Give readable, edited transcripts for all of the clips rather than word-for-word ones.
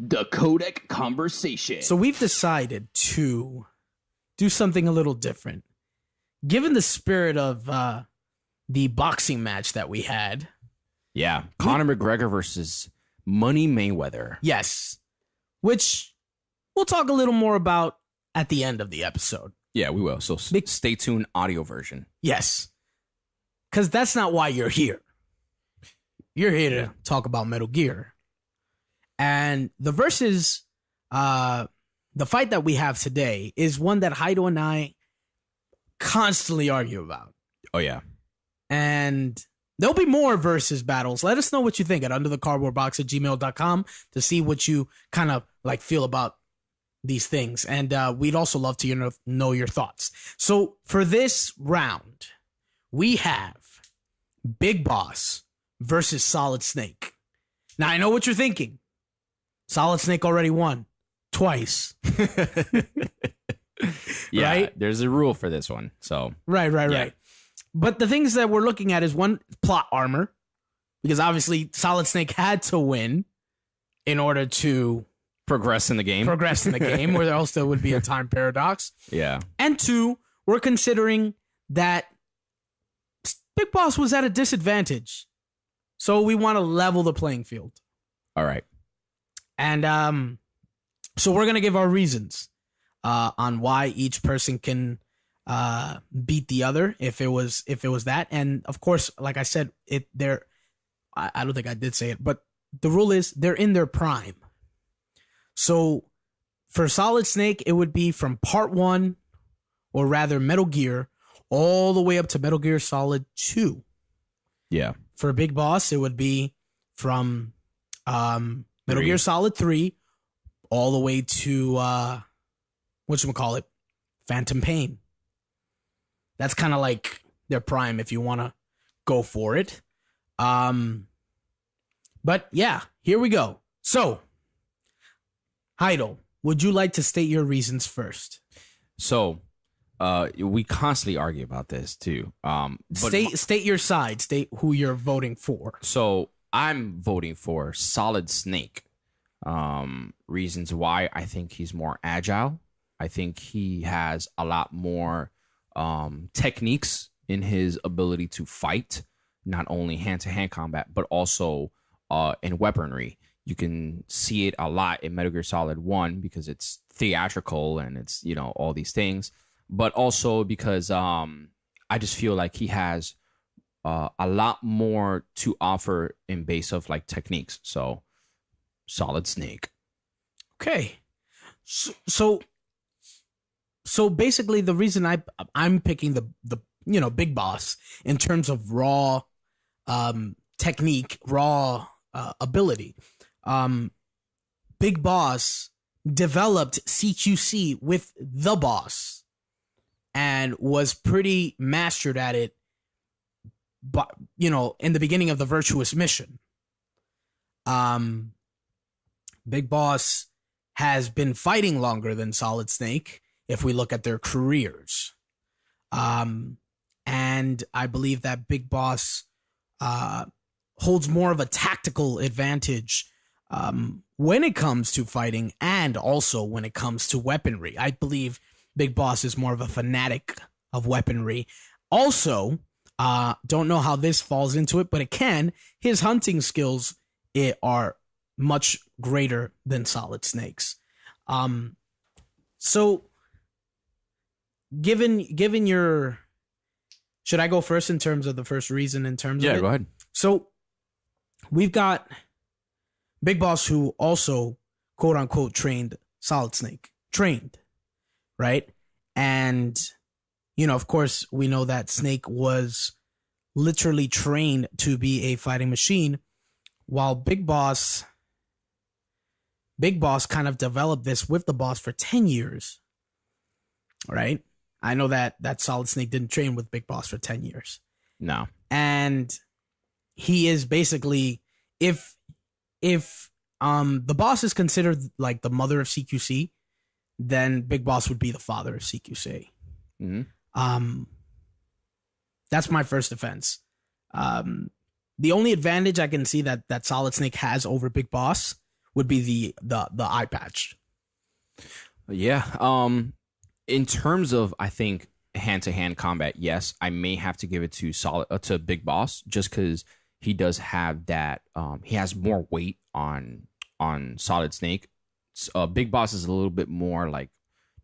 The Codec Conversation. So we've decided to do something a little different. Given the spirit of the boxing match that we had. Yeah. Conor McGregor versus Money Mayweather. Yes. Which we'll talk a little more about at the end of the episode. Yeah, we will. So stay tuned, audio version. Yes. Because that's not why you're here. You're here to talk about Metal Gear. And the versus, the fight that we have today is one that Heido and I constantly argue about. Oh, yeah. And there'll be more versus battles. Let us know what you think at underthecardboardbox@gmail.com to see what you kind of like feel about these things. And we'd also love to know your thoughts. So for this round, we have Big Boss versus Solid Snake. Now, I know what you're thinking. Solid Snake already won twice. Yeah, right? There's a rule for this one. So Right. But the things that we're looking at is one, plot armor, because obviously Solid Snake had to win in order to progress in the game, or else there would be a time paradox. Yeah. And two, we're considering that Big Boss was at a disadvantage. So we want to level the playing field. All right. And so we're going to give our reasons on why each person can beat the other if it was that. And of course, like I said, I don't think I did say it, but the rule is they're in their prime. So for Solid Snake, it would be from part 1, or rather Metal Gear, all the way up to Metal Gear Solid 2. Yeah. For Big Boss, it would be from Metal Gear Solid 3 all the way to whatchamacallit, Phantom Pain. That's kind of like their prime if you want to go for it. But yeah, here we go. So, Heido, would you like to state your reasons first? So, we constantly argue about this too. State your side. State who you're voting for. So, I'm voting for Solid Snake. Reasons why: I think he's more agile. I think he has a lot more techniques in his ability to fight, not only hand-to-hand combat, but also in weaponry. You can see it a lot in Metal Gear Solid 1 because it's theatrical and it's, all these things, but also because I just feel like he has a lot more to offer in base of like techniques. So Solid Snake. Okay. So basically the reason I'm picking the Big Boss in terms of raw technique, raw ability. Big Boss developed CQC with the boss and was pretty mastered at it, but in the beginning of the Virtuous Mission. Big Boss has been fighting longer than Solid Snake if we look at their careers. And I believe that Big Boss holds more of a tactical advantage when it comes to fighting and also when it comes to weaponry. I believe Big Boss is more of a fanatic of weaponry. Also, don't know how this falls into it, but it can. His hunting skills are much greater than Solid Snake's. So, given your... Should I go first in terms of the first reason in terms of it? Yeah, go ahead. So, we've got Big Boss, who also, quote unquote, trained Solid Snake. Trained, right? And, of course, we know that Snake was literally trained to be a fighting machine, while Big Boss kind of developed this with the boss for 10 years, right? I know that Solid Snake didn't train with Big Boss for 10 years. No. And he is basically, if the boss is considered like the mother of CQC, then Big Boss would be the father of CQC. Mm-hmm. That's my first defense. The only advantage I can see that Solid Snake has over Big Boss would be the eye patch. Yeah. In terms of, I think, hand-to-hand combat, yes, I may have to give it to Big Boss, just because he does have that. He has more weight on Solid Snake. Big Boss is a little bit more like,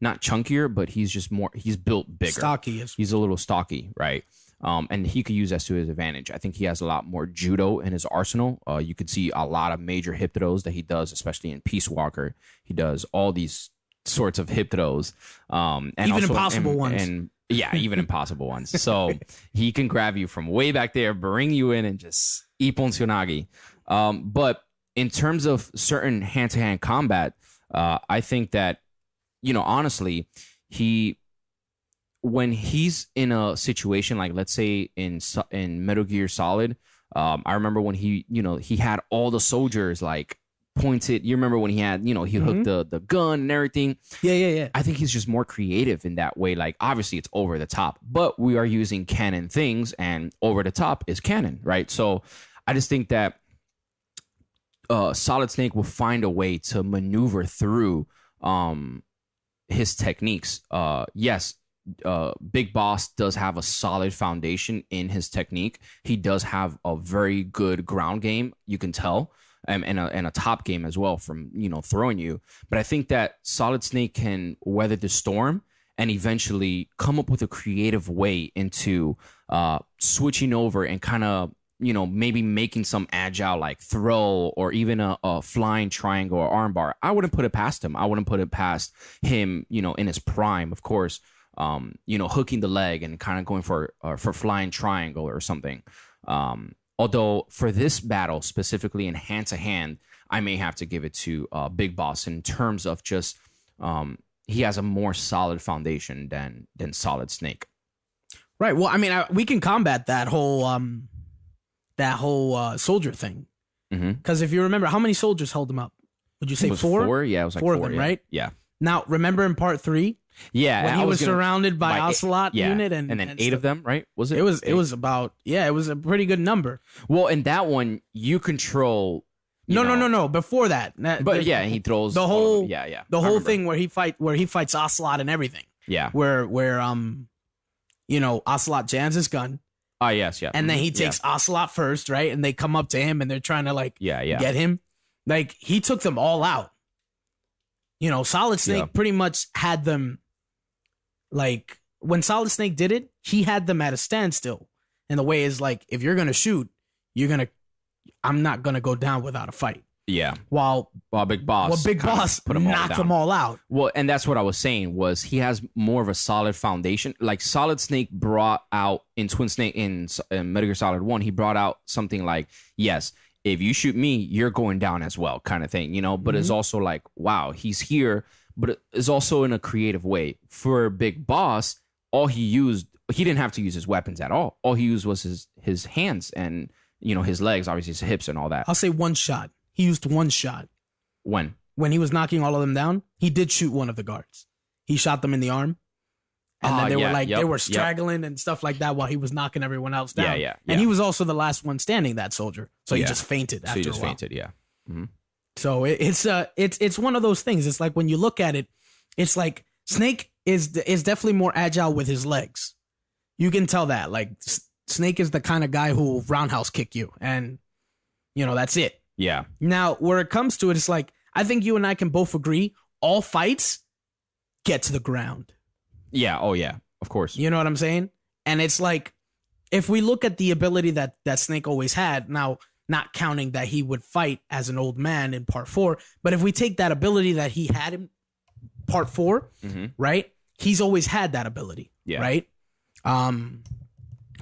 not chunkier, but he's just more. He's built bigger. Stocky. He's a little stocky, right? And he could use that to his advantage. I think he has a lot more judo in his arsenal. You could see a lot of major hip throws that he does, especially in Peace Walker. He does all these sorts of hip throws, and even also, impossible ones. And yeah, even impossible ones. So he can grab you from way back there, bring you in, and just ippon tsunagi. But in terms of certain hand-to-hand combat, I think that, honestly, when he's in a situation like, let's say in Metal Gear Solid, I remember when he had all the soldiers like pointed. You remember when he had, he hooked the gun and everything. Yeah. I think he's just more creative in that way. Like, obviously it's over the top, but we are using canon things, and over the top is canon, right? So I just think that Solid Snake will find a way to maneuver through his techniques. Yes, Big Boss does have a solid foundation in his technique. He does have a very good ground game, you can tell, and a top game as well from throwing you. But I think that Solid Snake can weather the storm and eventually come up with a creative way into switching over and kind of maybe making some agile like throw, or even a flying triangle or armbar. I wouldn't put it past him. I wouldn't put it past him, in his prime, of course, hooking the leg and kind of going for flying triangle or something. Although for this battle, specifically in hand-to-hand, I may have to give it to Big Boss in terms of just he has a more solid foundation than Solid Snake. Right. Well, I mean, we can combat that whole soldier thing. Because if you remember, how many soldiers held him up? Would you say four? 4? Yeah, it was like four four of them, yeah. right? Yeah. Now, remember in part 3? Yeah. When he was surrounded by Ocelot unit and then 8 of them, right? Was it? It was about, it was a pretty good number. Well, in that one, you control. No. Before that. But yeah, he throws the whole the whole thing where he fights Ocelot and everything. Yeah. Where Ocelot jams his gun. Oh, yes, yeah. And then he takes Ocelot first, right? And they come up to him and they're trying to get him. Like, he took them all out. Solid Snake pretty much had them, like, when Solid Snake did it, he had them at a standstill. And the way is like, if you're going to shoot, I'm not going to go down without a fight. Yeah. While Big Boss knocked them all out. Well, and that's what I was saying, was he has more of a solid foundation. Like Solid Snake brought out in Twin Snake in Metal Gear Solid 1, he brought out something like, yes, if you shoot me, you're going down as well, kind of thing, But it's also like, wow, he's here, but it's also in a creative way. For Big Boss, he didn't have to use his weapons at all. All he used was his hands and his legs, obviously his hips and all that. I'll say one shot. He used one shot. When he was knocking all of them down, he did shoot one of the guards. He shot them in the arm. And then they were straggling and stuff like that while he was knocking everyone else down. Yeah. And he was also the last one standing, that soldier. So he just fainted after a while. So he just fainted, yeah. Mm-hmm. So it's one of those things. It's like when you look at it, it's like Snake is definitely more agile with his legs. You can tell that. Like, Snake is the kind of guy who will roundhouse kick you. And, that's it. Yeah. Now, where it comes to it, it's like, I think you and I can both agree, all fights get to the ground. Yeah. Oh, yeah. Of course. You know what I'm saying? And it's like, if we look at the ability that Snake always had, now, not counting that he would fight as an old man in part 4, but if we take that ability that he had in part 4, right? He's always had that ability, right?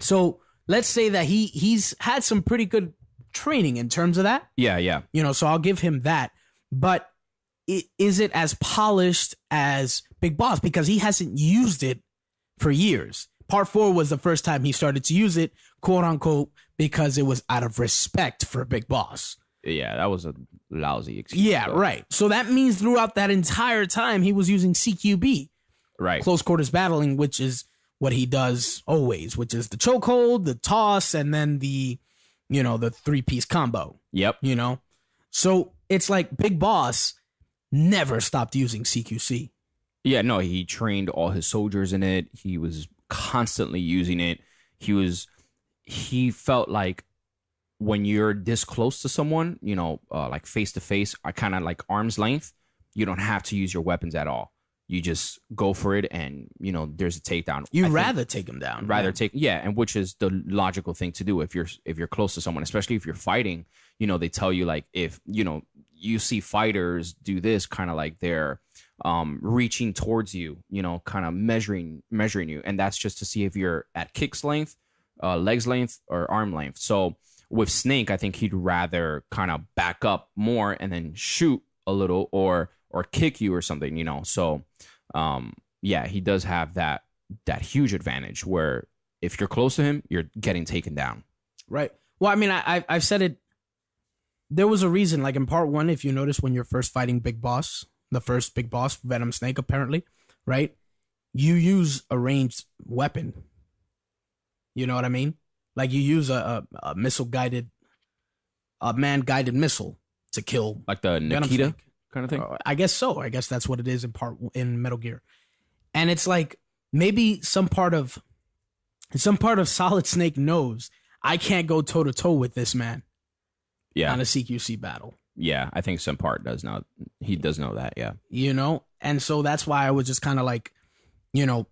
So let's say that he's had some pretty good training in terms of that. Yeah. So I'll give him that. But is it as polished as Big Boss? Because he hasn't used it for years. Part 4 was the first time he started to use it, quote unquote, because it was out of respect for Big Boss. Yeah, that was a lousy excuse. Yeah, right. So that means throughout that entire time, he was using CQB. Right. Close quarters battling, which is what he does always, which is the chokehold, the toss, and then the 3-piece combo. Yep. So it's like Big Boss never stopped using CQC. Yeah, no, he trained all his soldiers in it. He was constantly using it. He felt like when you're this close to someone, like face to face, I kind of like arm's length, you don't have to use your weapons at all. You just go for it, and there's a takedown. You rather take him down, and which is the logical thing to do if you're close to someone, especially if you're fighting. They tell you like if you see fighters do this, kind of like they're reaching towards you, kind of measuring you, and that's just to see if you're at kick's length, legs length, or arm length. So with Snake, I think he'd rather kind of back up more and then shoot a little or kick you or something, So, yeah, he does have that huge advantage where if you're close to him, you're getting taken down. Right. Well, I mean, I've said it. There was a reason, like in part 1, if you notice when you're first fighting Big Boss, the first Big Boss, Venom Snake, apparently, right? You use a ranged weapon. You know what I mean? Like you use a man-guided missile to kill, like the Nikita kind of thing. I guess so. I guess that's what it is in Metal Gear. And it's like maybe some part of Solid Snake knows I can't go toe to toe with this man. Yeah. On a CQC battle. Yeah, I think some part does know. He does know that. Yeah. And so that's why I was just kind of like,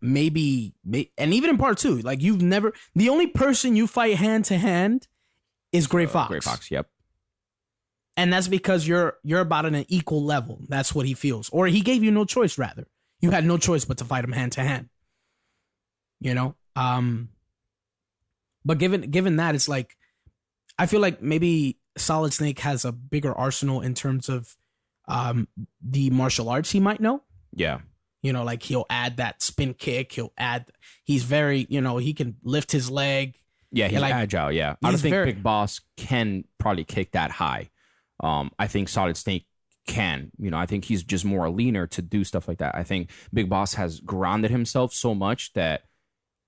maybe, and even in part 2, like the only person you fight hand to hand is Gray Fox. Gray Fox, yep. And that's because you're about on an equal level. That's what he feels. Or he gave you no choice, rather. You had no choice but to fight him hand to hand. But given that, it's like, I feel like maybe Solid Snake has a bigger arsenal in terms of the martial arts he might know. Yeah. Like he'll add that spin kick. He's very, he can lift his leg. Yeah, he's agile. Yeah. I don't think Big Boss can probably kick that high. I think Solid Snake can. I think he's just more leaner to do stuff like that. I think Big Boss has grounded himself so much that,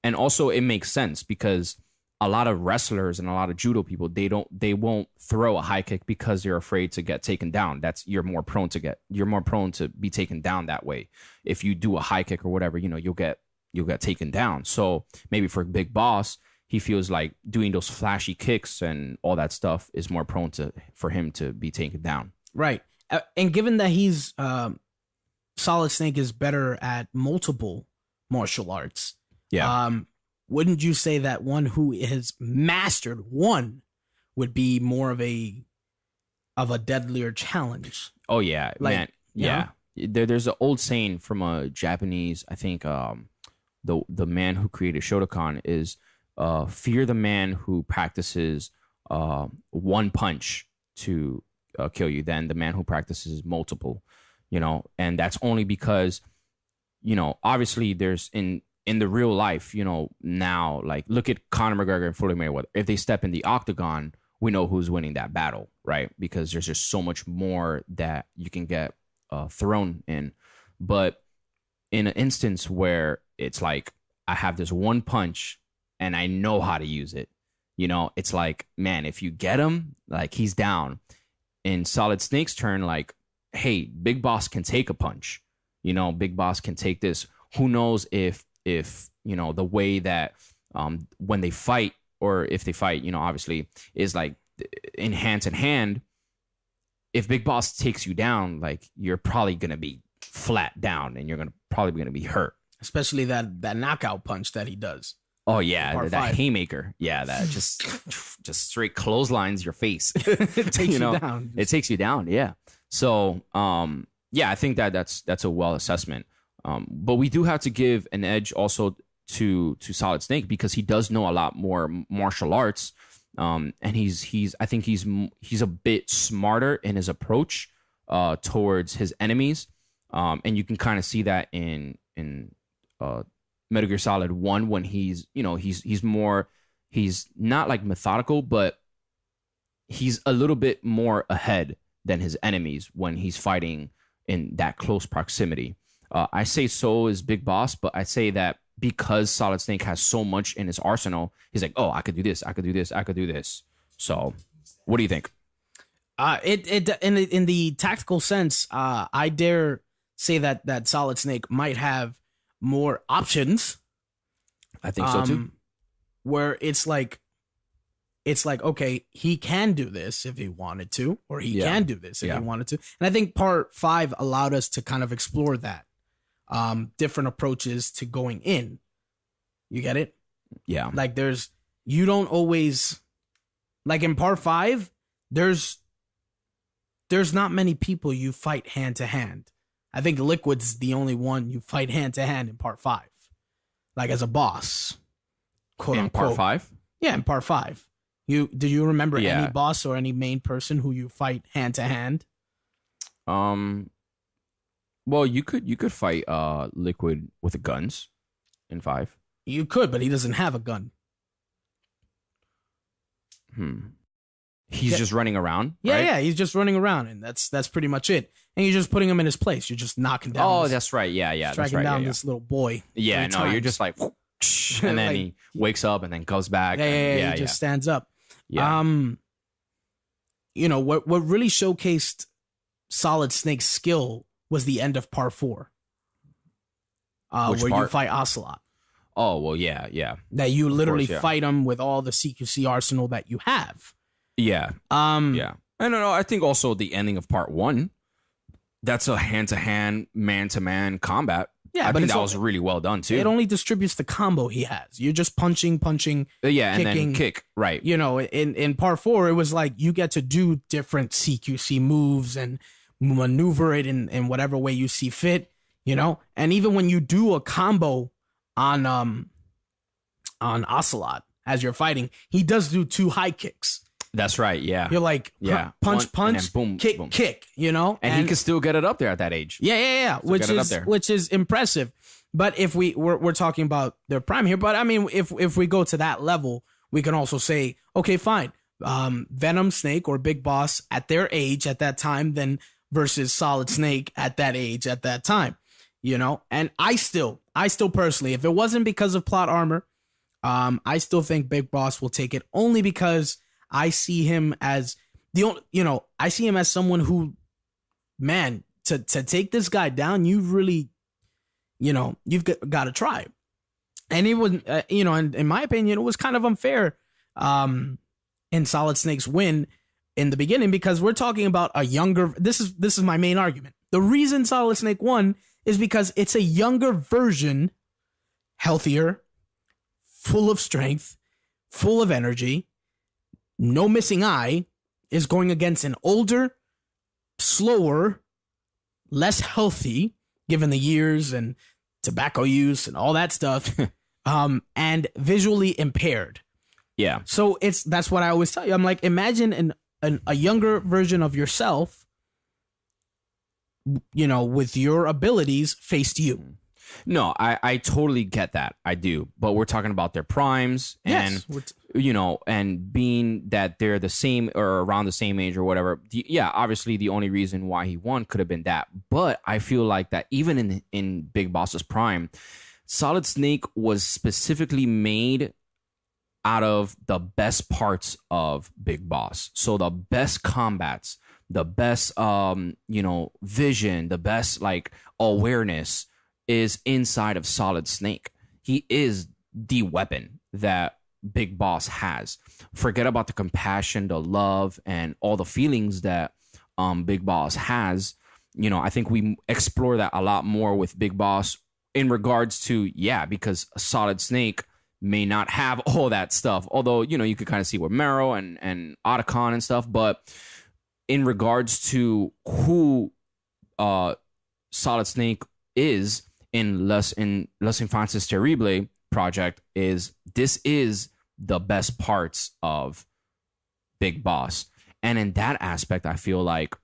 and also it makes sense because a lot of wrestlers and a lot of judo people, they won't throw a high kick because they're afraid to get taken down. You're more prone to be taken down that way. If you do a high kick or whatever, you'll get taken down. So maybe for Big Boss, he feels like doing those flashy kicks and all that stuff is more prone for him to be taken down. Right. And given that he's Solid Snake is better at multiple martial arts. Yeah. Wouldn't you say that one who has mastered one would be more of a deadlier challenge? Oh yeah, man. Yeah. There's an old saying from a Japanese, I think the man who created Shotokan is fear the man who practices one punch to kill you than the man who practices multiple, and that's only because, obviously there's in the real life, now, like, look at Conor McGregor and Floyd Mayweather. If they step in the octagon, we know who's winning that battle, right? Because there's just so much more that you can get thrown in. But in an instance where it's like, I have this one punch and I know how to use it, it's like, man, if you get him, like, he's down. In Solid Snake's turn, like, hey, Big Boss can take a punch. Big Boss can take this. Who knows if the way that when they fight, or if they fight, obviously is like in hand, if Big Boss takes you down, like, you're probably going to be flat down and you're probably going to be hurt. Especially that knockout punch that he does. Oh yeah, that haymaker. Yeah, that just straight clotheslines your face. It takes you down. It takes you down. Yeah. So yeah, I think that's a well assessment. But we do have to give an edge also to Solid Snake because he does know a lot more martial arts, and I think he's a bit smarter in his approach towards his enemies, and you can kind of see that in Metal Gear Solid 1 when he's not like methodical, but he's a little bit more ahead than his enemies when he's fighting in that close proximity. I say so is Big Boss, but I say that because Solid Snake has so much in his arsenal, he's like, oh, I could do this, I could do this, I could do this. So, what do you think? It in the tactical sense, I dare say that Solid Snake might have more options. I think so too. Where it's like okay, he can do this if he wanted to, or he Yeah. can do this if Yeah. he wanted to. And I think part 5 allowed us to kind of explore that, different approaches to going in. You get it? Yeah. Like you don't always, like in part 5, there's not many people you fight hand to hand. I think Liquid's the only one you fight hand to hand in part 5, like as a boss, quote In unquote. part 5? Yeah, in part 5. Do you remember Yeah. any boss or any main person who you fight hand to hand? Well, you could fight Liquid with the guns in 5. You could, but he doesn't have a gun. He's Yeah. just running around. Yeah, right? yeah, he's just running around, and that's pretty much it. And you're just putting him in his place. You're just knocking down. Oh, this, that's right. Yeah, yeah. That's striking right. down yeah, this little boy. yeah. Yeah, 3 no, you're times. just like, and then Like- he wakes up and then goes back. Yeah, and, he just stands up. yeah. What really showcased Solid Snake's skill was the end of part 4, Which where you part? fight Ocelot. Oh, well, yeah, yeah. That you literally course, yeah. fight him with all the CQC arsenal that you have. Yeah, yeah. I don't know. I think also the ending of part 1, that's a hand-to-hand, man-to-man combat. Yeah, I but think it's that all- was really well done, too. It only distributes the combo he has. You're just punching. Yeah, and kicking. then kick. Right. In part 4, it was like you get to do different CQC moves and maneuver it in whatever way you see fit. And even when you do a combo on Ocelot as you're fighting, he does do 2 high kicks. That's right. Yeah. You're like, Yeah. punch, One, and punch, then boom, kick, boom. kick. And he can still get it up there at that age. Yeah. So get it up there. Which is impressive. But if we're talking about their prime here, but I mean, if we go to that level, we can also say, okay, fine. Venom Snake or Big Boss at their age at that time, then versus Solid Snake at that age at that time. And I still personally, if it wasn't because of plot armor, I still think Big Boss will take it, only because I see him as I see him as someone who, man, to take this guy down, you really, you've got to try. And it was, and in my opinion, it was kind of unfair, in Solid Snake's win in the beginning, because we're talking about a younger. This is my main argument. The reason Solid Snake won is because it's a younger version, healthier, full of strength, full of energy, no missing eye, is going against an older, slower, less healthy, given the years and tobacco use and all that stuff, and visually impaired. Yeah. So that's what I always tell you. I'm like, imagine a younger version of yourself, with your abilities faced you. No, I totally get that. I do. But we're talking about their primes and, Yes. and being that they're the same or around the same age or whatever. Yeah, obviously the only reason why he won could have been that. But I feel like that even in Big Boss's prime, Solid Snake was specifically made out of the best parts of Big Boss. So the best combats, the best vision, the best like awareness is inside of Solid Snake. He is the weapon that Big Boss has. Forget about the compassion, the love, and all the feelings that Big Boss has. I think we explore that a lot more with Big Boss in regards to, because Solid Snake may not have all that stuff. Although, you could kind of see with Marrow and Otacon and stuff. But in regards to who Solid Snake is in Los Infantes Terrible project, this is the best parts of Big Boss. And in that aspect, I feel like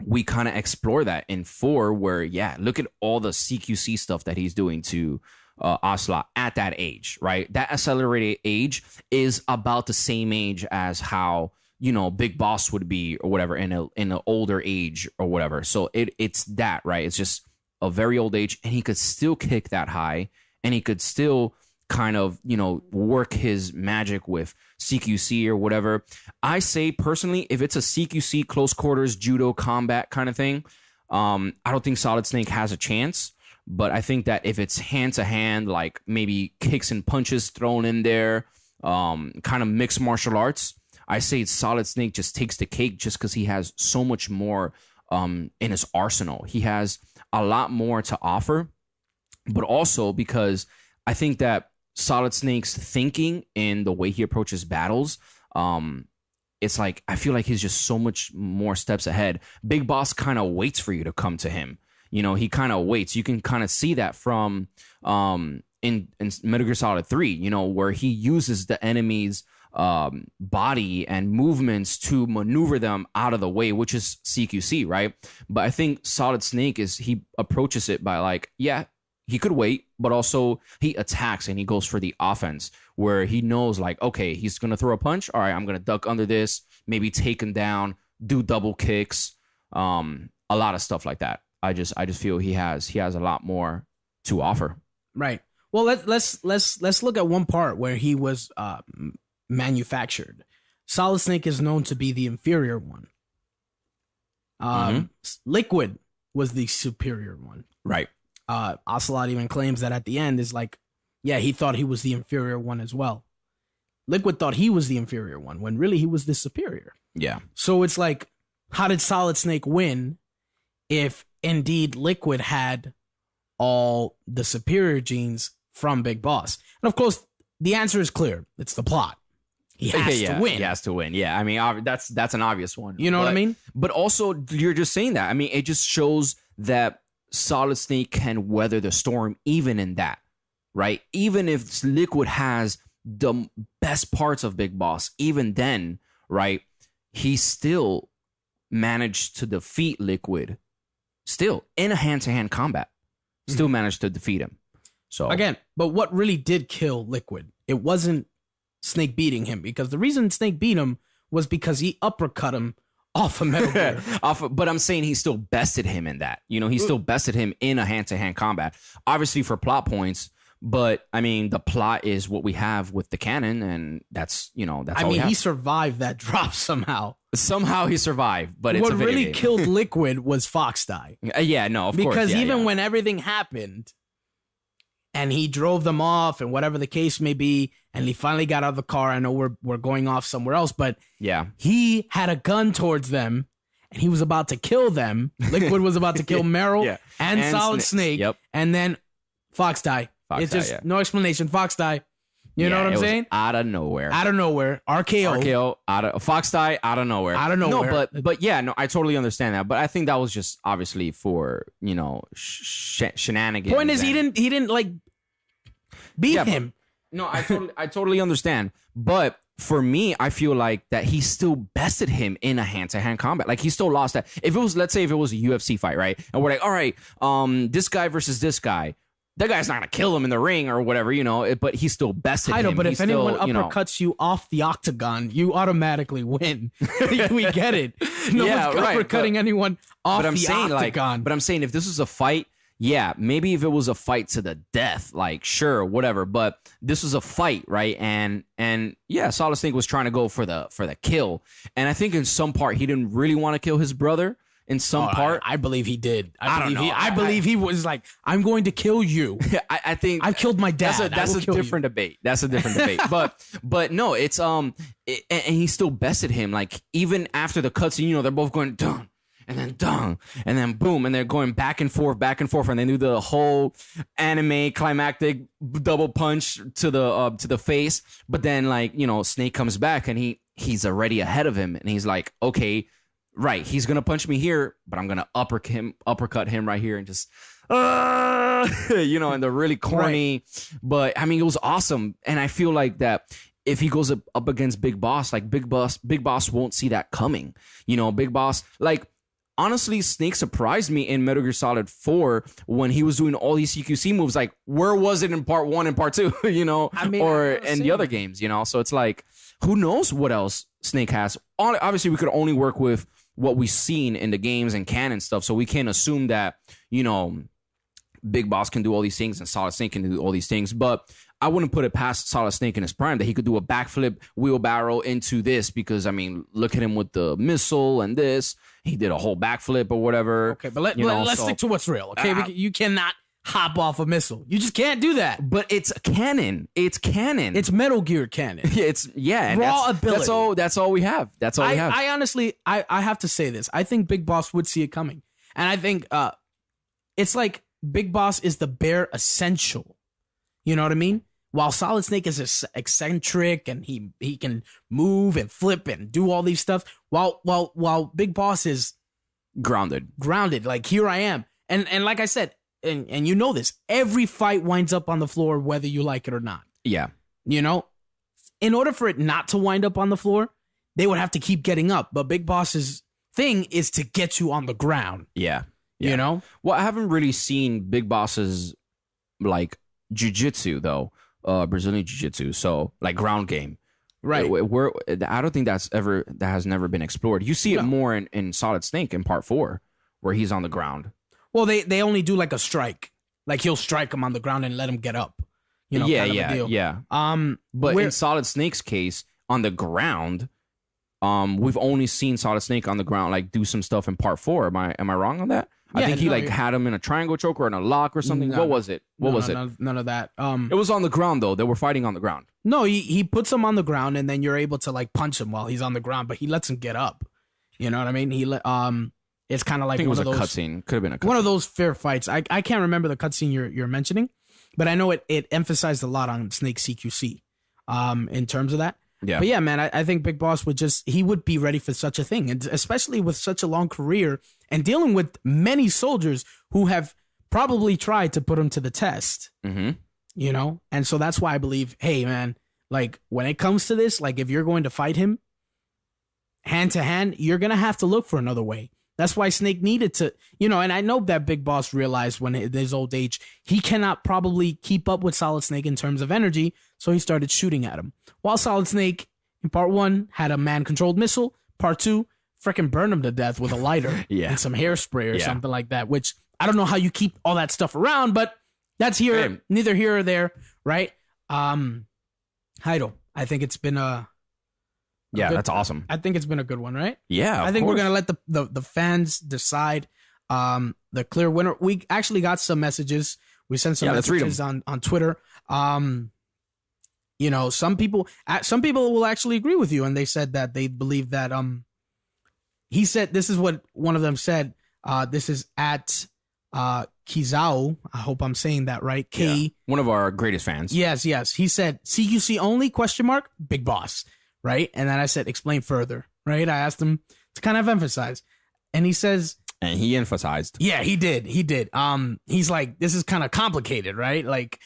we kind of explore that in 4, where, look at all the CQC stuff that he's doing to Ocelot at that age, right? That accelerated age is about the same age as how, Big Boss would be or whatever in an older age or whatever. So it's that, right? It's just a very old age, and he could still kick that high, and he could still kind of, work his magic with CQC or whatever. I say personally, if it's a CQC close quarters judo combat kind of thing, I don't think Solid Snake has a chance. But I think that if it's hand to hand, like maybe kicks and punches thrown in there, kind of mixed martial arts, I say Solid Snake just takes the cake just because he has so much more in his arsenal. He has a lot more to offer, but also because I think that Solid Snake's thinking and the way he approaches battles, it's like I feel like he's just so much more steps ahead. Big Boss kind of waits for you to come to him. He kind of waits. You can kind of see that from in Metal Gear Solid 3, where he uses the enemy's body and movements to maneuver them out of the way, which is CQC, right? But I think Solid Snake he approaches it by like, yeah, he could wait, but also he attacks and he goes for the offense where he knows like, okay, he's going to throw a punch. All right, I'm going to duck under this, maybe take him down, do double kicks, a lot of stuff like that. I just feel he has a lot more to offer. Right. Well, let's look at one part where he was manufactured. Solid Snake is known to be the inferior one. Liquid was the superior one. Right. Ocelot even claims that at the end is like, yeah, he thought he was the inferior one as well. Liquid thought he was the inferior one when really he was the superior. Yeah. So it's like, how did Solid Snake win if indeed Liquid had all the superior genes from Big Boss? And of course, the answer is clear. It's the plot. He has to win. He has to win. Yeah, I mean, that's an obvious one. You know what I mean? But also, you're just saying that. I mean, it just shows that Solid Snake can weather the storm even in that, right? Even if Liquid has the best parts of Big Boss, even then, right, he still managed to defeat Liquid. Still, in a hand-to-hand combat, still managed to defeat him. So again, but what really did kill Liquid? It wasn't Snake beating him, because the reason Snake beat him was because he uppercut him off of Metal Gear. But I'm saying he still bested him in that. He still bested him in a hand-to-hand combat. Obviously for plot points, but I mean, the plot is what we have with the canon, and that's I mean, he survived that drop somehow. Somehow he survived, but it's what really killed Liquid was Fox Die. Yeah, no, of course. Because even when everything happened and he drove them off and whatever the case may be, and he finally got out of the car, I know we're going off somewhere else, but yeah, he had a gun towards them and he was about to kill them. Liquid was about to kill Meryl and Solid Snake. Yep. And then Fox Die. It's just no explanation. Fox Die. You know what I'm saying? Out of nowhere. RKO. Fox Die out of nowhere. No, but yeah, no, I totally understand that. But I think that was just obviously for, shenanigans. Point is, he didn't like beat him. No, I totally understand. But for me, I feel like that he still bested him in a hand-to-hand combat. Like, he still lost that. Let's say if it was a UFC fight, right? And we're like, all right, this guy versus this guy. That guy's not going to kill him in the ring or whatever, but he still bested him. I know, but if anyone uppercuts you off the octagon, you automatically win. We get it. No one's uppercutting anyone off the octagon. But I'm saying if this was a fight, yeah, maybe if it was a fight to the death, like, sure, whatever. But this was a fight, right? And yeah, Solid Snake was trying to go for the kill. And I think in some part, he didn't really want to kill his brother. In some part, I believe he did. I don't know. I believe he was like, "I'm going to kill you." I think I've killed my dad. That's a different debate. That's a different debate. But no, it's and he still bested him. Like, even after the cutscene, they're both going dun and then dun and then boom, and they're going back and forth, and they do the whole anime climactic double punch to the face. But then, like, Snake comes back and he's already ahead of him, and he's like, okay. Right, he's gonna punch me here, but I'm gonna uppercut him right here, and just, and the really corny. Right. But I mean, it was awesome, and I feel like that if he goes up against Big Boss, like Big Boss won't see that coming. Big Boss, like, honestly, Snake surprised me in Metal Gear Solid 4 when he was doing all these CQC moves. Like, where was it in part 1 and part 2? Or in the other games, So it's like, who knows what else Snake has? Obviously, we could only work with what we've seen in the games and canon stuff, so we can't assume that Big Boss can do all these things and Solid Snake can do all these things, but I wouldn't put it past Solid Snake in his prime that he could do a backflip wheelbarrow into this, because I mean, look at him with the missile and this. He did a whole backflip or whatever. Okay, but let's stick to what's real. Okay, you cannot hop off a missile. You just can't do that. But it's canon. It's canon. It's Metal Gear canon. It's raw ability. That's all we have. That's all we have. I honestly, I have to say this. I think Big Boss would see it coming, and I think it's like Big Boss is the bare essential. You know what I mean? While Solid Snake is eccentric and he can move and flip and do all these stuff, while Big Boss is grounded. Like, here I am, and like I said. And you know this, every fight winds up on the floor, whether you like it or not. Yeah. You know, in order for it not to wind up on the floor, they would have to keep getting up. But Big Boss's thing is to get you on the ground. Yeah. You know? Well, I haven't really seen Big Boss's, like, jiu-jitsu, though. Brazilian jiu-jitsu. So, like, ground game. Right. I don't think that has never been explored. You see it more in Solid Snake in part 4, where he's on the ground. Well, they only do like a strike. Like, he'll strike him on the ground and let him get up. You know, yeah. But in Solid Snake's case, on the ground, we've only seen Solid Snake on the ground like do some stuff in part 4. Am I wrong on that? I think he had him in a triangle choke or in a lock or something. What was it? What was it? None of that. It was on the ground though. They were fighting on the ground. No, he puts him on the ground and then you're able to like punch him while he's on the ground, but he lets him get up. You know what I mean? It's kind of like one of those cutscene. Could have been a cutscene. One of those fair fights. I can't remember the cutscene you're mentioning, but I know it emphasized a lot on Snake CQC, in terms of that. Yeah. But yeah, man, I think Big Boss would be ready for such a thing, and especially with such a long career and dealing with many soldiers who have probably tried to put him to the test. Mm-hmm. You know, and so that's why I believe, hey, man, like when it comes to this, like if you're going to fight him hand to hand, you're gonna have to look for another way. That's why Snake needed to, you know, and I know that Big Boss realized when in his old age, he cannot probably keep up with Solid Snake in terms of energy, so he started shooting at him. While Solid Snake, in part 1, had a man-controlled missile, part 2, freaking burned him to death with a lighter and some hairspray or something like that, which I don't know how you keep all that stuff around, but that's neither here or there, right? Heido, I think it's been that's awesome. I think it's been a good one, right? Yeah, I think we're gonna let the fans decide the clear winner. We actually got some messages. We sent some messages on Twitter. You know, some people will actually agree with you, and they said that they believe that he said, this is what one of them said. This is at Kizao. I hope I'm saying that right. One of our greatest fans. Yes. He said CQC only ? Big Boss. Right. And then I said, explain further. Right. I asked him to kind of emphasize. And he says. And he emphasized. Yeah, he did. He's like, this is kind of complicated. Right. Like,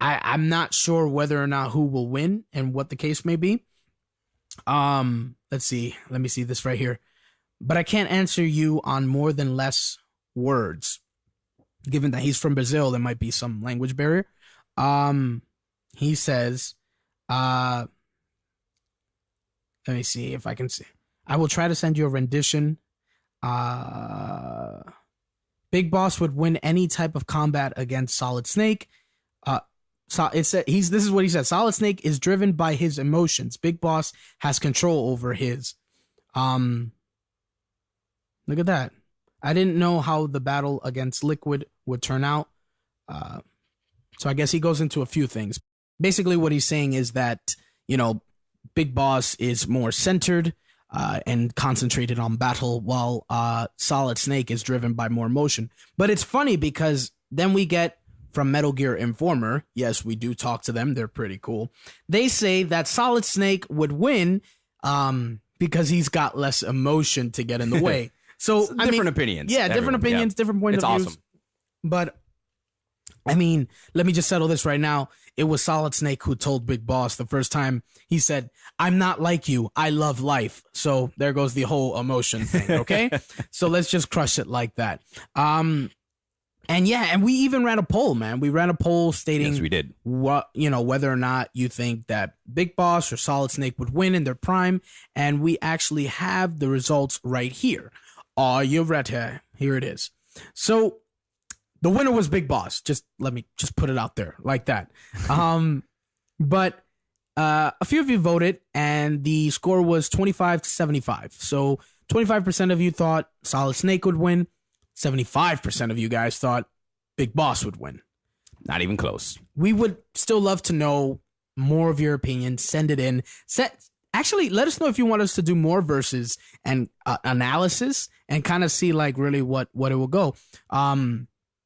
I'm not sure whether or not who will win and what the case may be. Let's see. Let me see this right here. But I can't answer you on more than less words. Given that he's from Brazil, there might be some language barrier. He says, let me see if I can see. I will try to send you a rendition. Big Boss would win any type of combat against Solid Snake. This is what he said. Solid Snake is driven by his emotions. Big Boss has control over his. Look at that. I didn't know how the battle against Liquid would turn out. So I guess he goes into a few things. Basically, what he's saying is that, you know, Big Boss is more centered and concentrated on battle, while Solid Snake is driven by more emotion. But it's funny because then we get from Metal Gear Informer. Yes, we do talk to them. They're pretty cool. They say that Solid Snake would win because he's got less emotion to get in the way. So different opinions. Yeah, different opinions, different points of views. It's awesome. But I mean, let me just settle this right now. It was Solid Snake who told Big Boss the first time. He said, "I'm not like you. I love life." So there goes the whole emotion thing. Okay, so let's just crush it like that. And yeah, and we even ran a poll, man. We ran a poll stating, yes, we did, what, you know, whether or not you think that Big Boss or Solid Snake would win in their prime, and we actually have the results right here. Are you ready? Here it is. So The winner was Big Boss. Let me put it out there like that. But a few of you voted, and the score was 25-75. So 25% of you thought Solid Snake would win. 75% of you guys thought Big Boss would win. Not even close. We would still love to know more of your opinion. Send it in. Actually, let us know if you want us to do more verses and analysis and kind of see like really what it will go.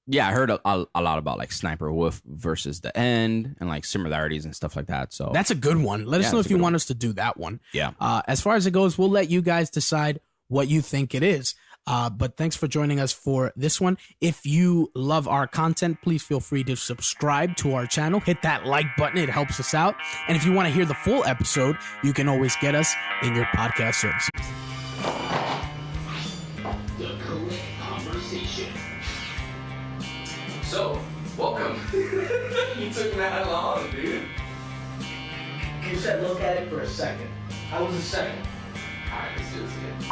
Yeah, I heard a lot about like Sniper Wolf versus The End and like similarities and stuff like that. So that's a good one. Let us know if you want us to do that one. Yeah. As far as it goes, we'll let you guys decide what you think it is. But thanks for joining us for this one. If you love our content, please feel free to subscribe to our channel. Hit that like button. It helps us out. And if you want to hear the full episode, you can always get us in your podcast services. The Code Conversation. So, welcome. You took that long, dude. You said look at it for a second. How was the second? All right, let's do this again.